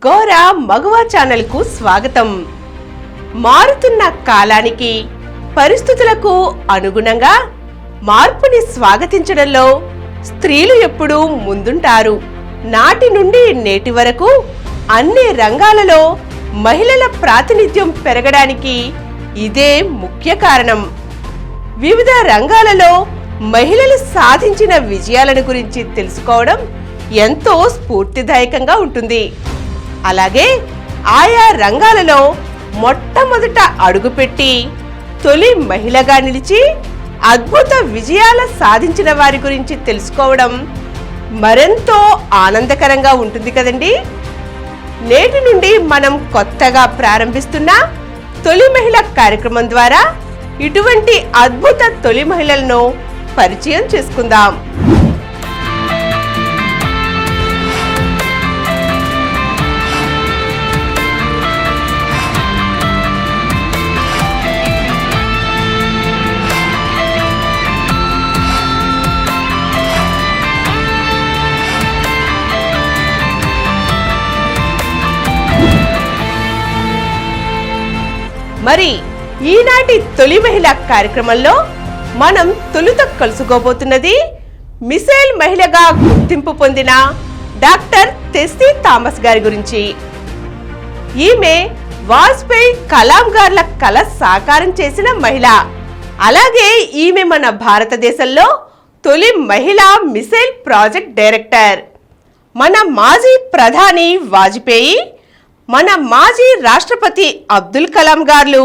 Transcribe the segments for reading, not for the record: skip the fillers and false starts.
గోరా మగువ channel కు స్వాగతం. మారుతున్న కాలానికి పరిస్థితులకు అనుగుణంగా మార్పుని స్వాగతించడంలో స్త్రీలు ఎప్పుడూ ముందుంటారు. నాటి నుండి నేటి వరకు అన్ని రంగాలలో మహిళల ప్రాతినిధ్యం పెరగడానికి ఇదే ముఖ్య కారణం. వివిధ రంగాలలో మహిళలు సాధించిన విజయాలను గురించి తెలుసుకోవడం ఎంతో స్ఫూర్తిదాయకంగా ఉంటుంది. అలాగే ఆయా రంగాలలో మొట్టమొదట అడుగుపెట్టి తొలి మహిళగా నిలిచి అద్భుత విజయాల సాధించిన వారి గురించి తెలుసుకోవడం మరెంతో ఆనందకరంగా ఉంటుంది కదండి. నేటి నుండి మనం కొత్తగా ప్రారంభిస్తున్న తొలి మహిళ కార్యక్రమం ద్వారా ఇటువంటి అద్భుత తొలి మహిళలను పరిచయం చేసుకుందాం. మరి ఈనాటి తొలి మహిళ కార్యక్రమంలో మనం తొలుత కలుసుకోబోతున్నది మిసైల్ మహిళగా గుర్తింపు పొందిన డాక్టర్ టెస్సీ థామస్ గారి గురించి. ఈమె వాజ్పేయి కలాం గార్ల కల సాకారం చేసిన మహిళ. అలాగే ఈమె మన భారతదేశంలో తొలి మహిళా మిసైల్ ప్రాజెక్ట్ డైరెక్టర్. మన మాజీ ప్రధాని వాజ్పేయి, మన మాజీ రాష్ట్రపతి అబ్దుల్ కలాం గారు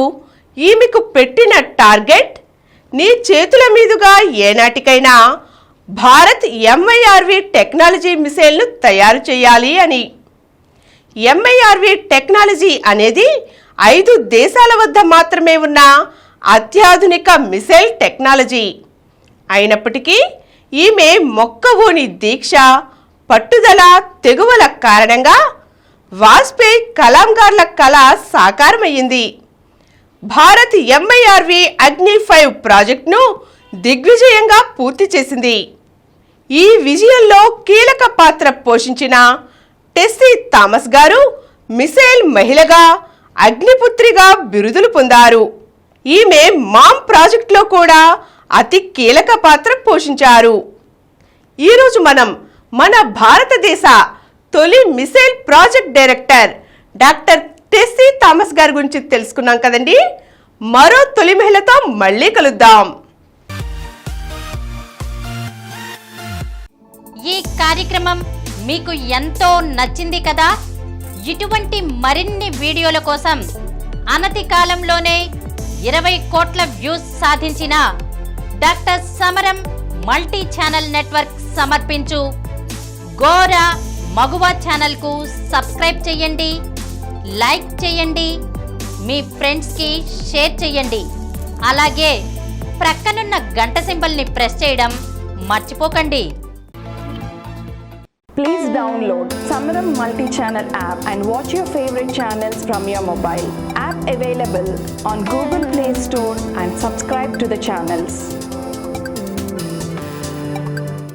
ఈమెకు పెట్టిన టార్గెట్ నీ చేతుల మీదుగా ఏనాటికైనా భారత్ MIRV టెక్నాలజీ మిసైల్ను తయారు చేయాలి అని. MIRV టెక్నాలజీ అనేది 5 దేశాల వద్ద మాత్రమే ఉన్న అత్యాధునిక మిసైల్ టెక్నాలజీ. అయినప్పటికీ ఈమె మొక్కవోని దీక్ష, పట్టుదల, తెగువల కారణంగా వాజ్పేయి కలాం గార్ల కళ సాకారమయ్యింది. భారత్ MIRV అగ్ని 5 ప్రాజెక్టును దిగ్విజయంగా పూర్తి చేసింది. ఈ విజయంలో కీలక పాత్ర పోషించిన టెస్సీ థామస్ గారు మిసైల్ మహిళగా, అగ్నిపుత్రిగా బిరుదులు పొందారు. ఈమె మామ్ ప్రాజెక్టులో కూడా అతి కీలక పాత్ర పోషించారు. ఈరోజు మనం మన భారతదేశ తొలి missile project director doctor Tessy Thomas గారి గురించి తెలుసుకున్నాం కదండి. మరో తొలి మహిళతో మళ్ళీ కలుద్దాం. ఈ కార్యక్రమం మీకు ఎంతో నచ్చింది కదా. ఇటువంటి మరిన్ని వీడియోల కోసం అనతి కాలంలోనే 20 కోట్ల వ్యూస్ సాధించిన డాక్టర్ సమరం మల్టీ ఛానల్ నెట్వర్క్ సమర్పించు గోరా మగువ ఛానల్కు సబ్స్క్రైబ్ చేయండి, లైక్ చేయండి, మీ ఫ్రెండ్స్కి షేర్ చేయండి. అలాగే ప్రక్కనున్న గంట సింబల్ని ప్రెస్ చేయడం మర్చిపోకండి. Please download Samaram multi-channel app and watch your favorite channels from your mobile. App available on Google Play Store and subscribe to the channels.